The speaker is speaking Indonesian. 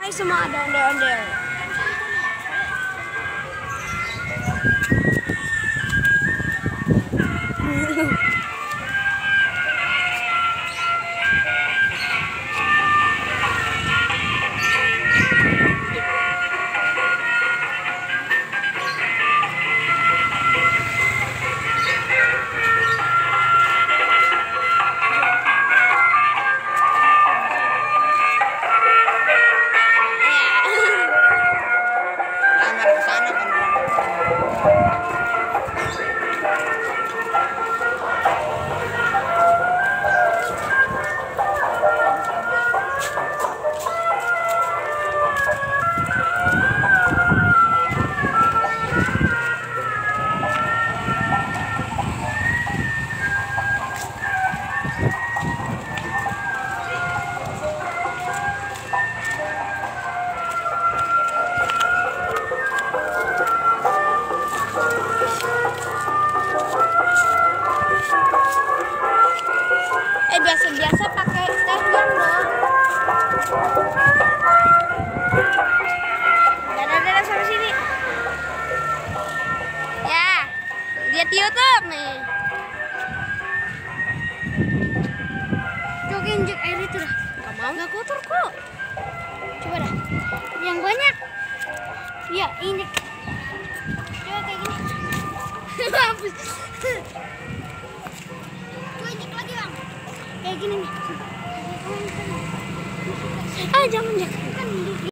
Mari semua ada ondel-ondel. Biasa-biasa pakai stadion dong. Dadah sampai sini. Ya, lihat YouTube nih. Coba injek air itu dah. Gak mau. Gak kotor kok. Coba dah. Yang banyak. Ya, injek. Coba kayak gini. Hapus. Kayak gini nih. Ah, jangan.